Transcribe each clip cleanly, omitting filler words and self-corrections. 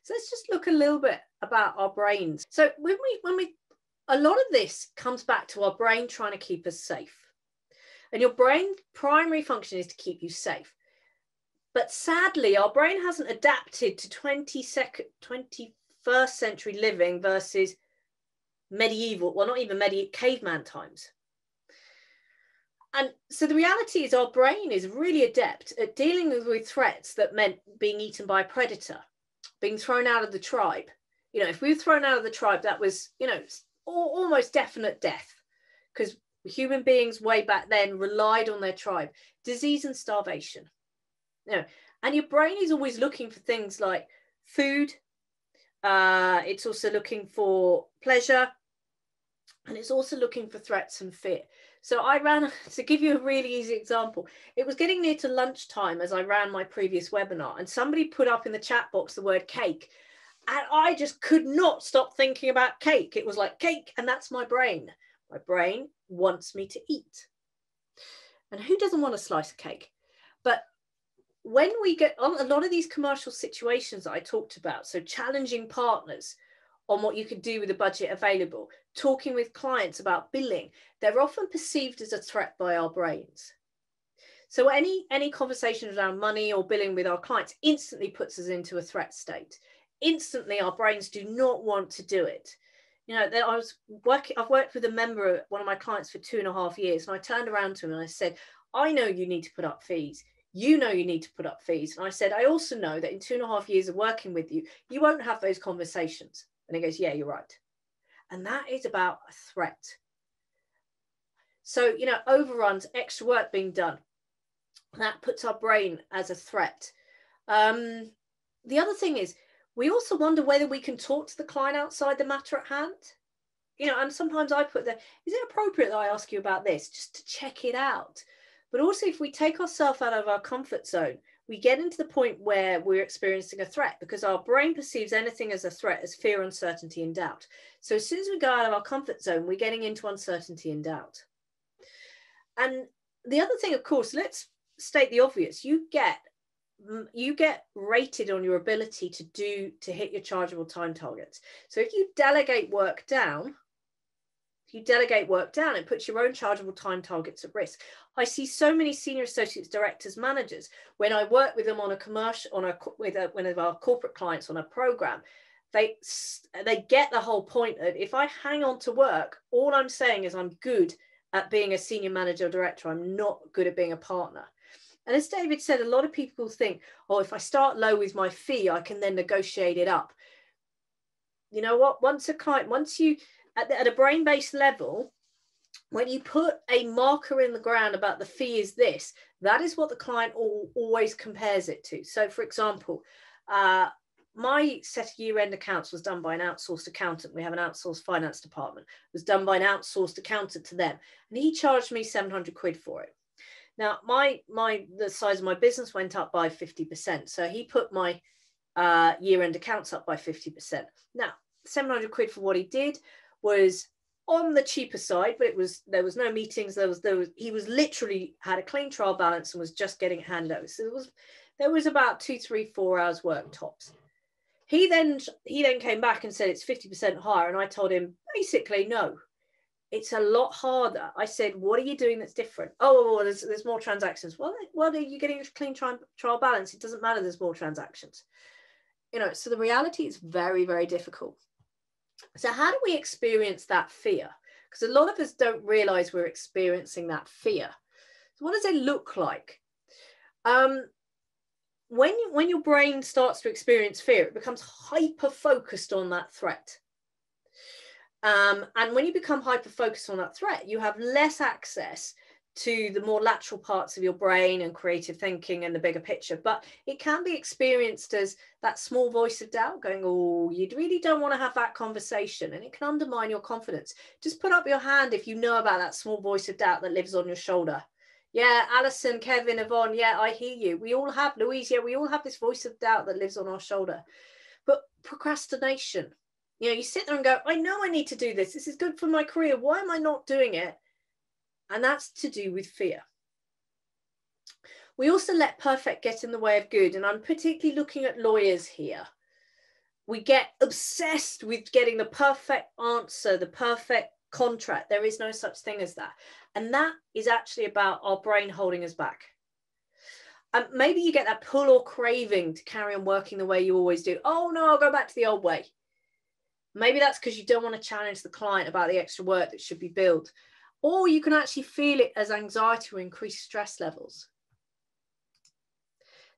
So let's just look a little bit about our brains. So when we a lot of this comes back to our brain trying to keep us safe. And your brain's primary function is to keep you safe. But sadly, our brain hasn't adapted to 21st century living versus medieval, well, not even medieval, caveman times. And so the reality is our brain is really adept at dealing with threats that meant being eaten by a predator, being thrown out of the tribe. You know, if we were thrown out of the tribe, that was, you know, almost definite death, because human beings way back then relied on their tribe. Disease and starvation. You know, and your brain is always looking for things like food. It's also looking for pleasure, and it's also looking for threats and fear. So I ran, to give you a really easy example, it was getting near to lunchtime as I ran my previous webinar, and somebody put up in the chat box the word cake. And I just could not stop thinking about cake. It was like cake, and that's my brain. My brain wants me to eat. And who doesn't want a slice of cake? But when we get on a lot of these commercial situations that I talked about, so challenging partners on what you could do with the budget available, talking with clients about billing, they're often perceived as a threat by our brains. So any conversations around money or billing with our clients instantly puts us into a threat state. Instantly, our brains do not want to do it. You know, I've worked with a member, one of my clients, for 2.5 years, and I turned around to him and I said, I know you need to put up fees. You know you need to put up fees. And I said, I also know that in 2.5 years of working with you, you won't have those conversations. And he goes, yeah, you're right. And that is about a threat. So, you know, overruns, extra work being done, that puts our brain as a threat. The other thing is, we also wonder whether we can talk to the client outside the matter at hand. You know, and sometimes I put there, is it appropriate that I ask you about this, just to check it out? But also, if we take ourselves out of our comfort zone, we get into the point where we're experiencing a threat, because our brain perceives anything as a threat as fear, uncertainty, and doubt. So as soon as we go out of our comfort zone, we're getting into uncertainty and doubt. And the other thing, of course, let's state the obvious. You get rated on your ability to hit your chargeable time targets. So if you delegate work down, it puts your own chargeable time targets at risk. I see so many senior associates, directors, managers, when I work with them on a commercial, with one of our corporate clients on a program, they get the whole point of, if I hang on to work, all I'm saying is I'm good at being a senior manager or director. I'm not good at being a partner. And as David said, a lot of people think, oh, if I start low with my fee, I can then negotiate it up. You know what? Once you, at a brain-based level, when you put a marker in the ground about the fee is this, that is what the client always compares it to. So, for example, my set of year-end accounts was done by an outsourced accountant. We have an outsourced finance department. It was done by an outsourced accountant to them. And he charged me 700 quid for it. Now, the size of my business went up by 50%. So he put my year-end accounts up by 50%. Now, 700 quid for what he did was on the cheaper side, but there was no meetings. He was literally had a clean trial balance and was just getting it handed over. So there was about 2, 3, 4 hours work tops. He then came back and said it's 50% higher, and I told him basically no. It's a lot harder. I said, what are you doing that's different? Oh, well, there's more transactions. Well, you're getting a clean trial balance. It doesn't matter. There's more transactions. You know, so the reality is very, very difficult. So how do we experience that fear? Because a lot of us don't realize we're experiencing that fear. So what does it look like? When your brain starts to experience fear, it becomes hyper-focused on that threat. And when you become hyper-focused on that threat, you have less access to the more lateral parts of your brain and creative thinking and the bigger picture. But it can be experienced as that small voice of doubt going, oh, you really don't want to have that conversation. And it can undermine your confidence. Just put up your hand if you know about that small voice of doubt that lives on your shoulder. Yeah, Alison, Kevin, Yvonne, yeah, I hear you. We all have, Louise, yeah, we all have this voice of doubt that lives on our shoulder. But procrastination, you know, you sit there and go, I know I need to do this. This is good for my career. Why am I not doing it? And that's to do with fear. We also let perfect get in the way of good. And I'm particularly looking at lawyers here. We get obsessed with getting the perfect answer, the perfect contract. There is no such thing as that. And that is actually about our brain holding us back. And maybe you get that pull or craving to carry on working the way you always do. Oh no, I'll go back to the old way. Maybe that's because you don't want to challenge the client about the extra work that should be billed. Or you can actually feel it as anxiety or increased stress levels.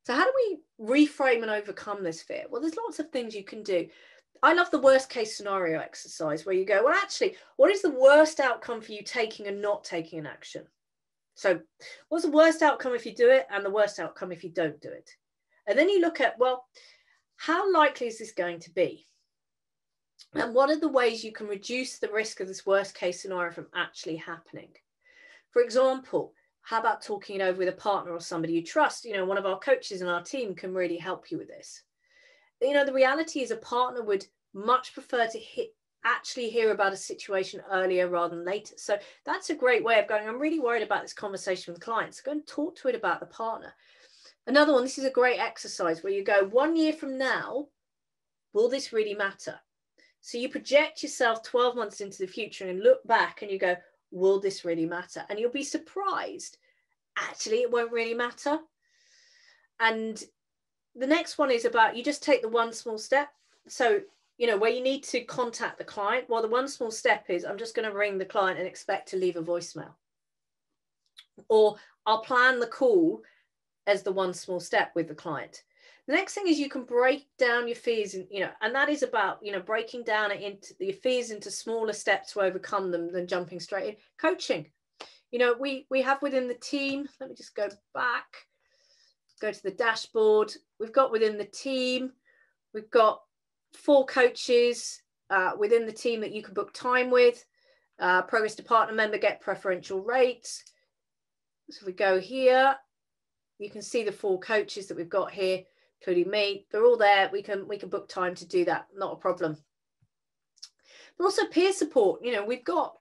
So how do we reframe and overcome this fear? Well, there's lots of things you can do. I love the worst case scenario exercise where you go, well, actually, what is the worst outcome for you taking and not taking an action? So what's the worst outcome if you do it and the worst outcome if you don't do it? And then you look at, well, how likely is this going to be? And what are the ways you can reduce the risk of this worst case scenario from actually happening? For example, how about talking it over with a partner or somebody you trust? You know, one of our coaches in our team can really help you with this. You know, the reality is a partner would much prefer to actually hear about a situation earlier rather than later. So that's a great way of going, I'm really worried about this conversation with clients. Go and talk to it about the partner. Another one, this is a great exercise where you go, 1 year from now, will this really matter? So you project yourself 12 months into the future and look back and you go, will this really matter? And you'll be surprised. Actually, it won't really matter. And the next one is about, you just take the one small step. So, you know, where you need to contact the client, well, the one small step is, I'm just going to ring the client and expect to leave a voicemail. Or I'll plan the call as the one small step with the client. The next thing is you can break down your fears, and, you know, and that is about, you know, breaking down it into the fears into smaller steps to overcome them than jumping straight in. Coaching, you know, we have within the team, let me just go back, go to the dashboard. We've got within the team, we've got 4 coaches within the team that you can book time with. Progress to partner member, get preferential rates. So if we go here, you can see the 4 coaches that we've got here, including me. They're all there. We can book time to do that. Not a problem. But also peer support. You know, we've got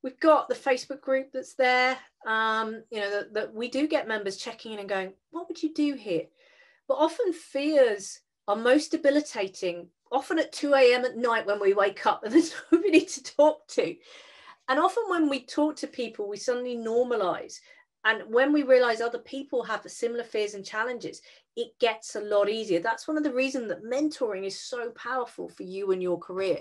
the Facebook group that's there. You know, that we do get members checking in and going, what would you do here? But often fears are most debilitating, often at 2 a.m. at night when we wake up and there's nobody to talk to. And often when we talk to people, we suddenly normalize. And when we realize other people have similar fears and challenges, it gets a lot easier. That's one of the reasons that mentoring is so powerful for you and your career.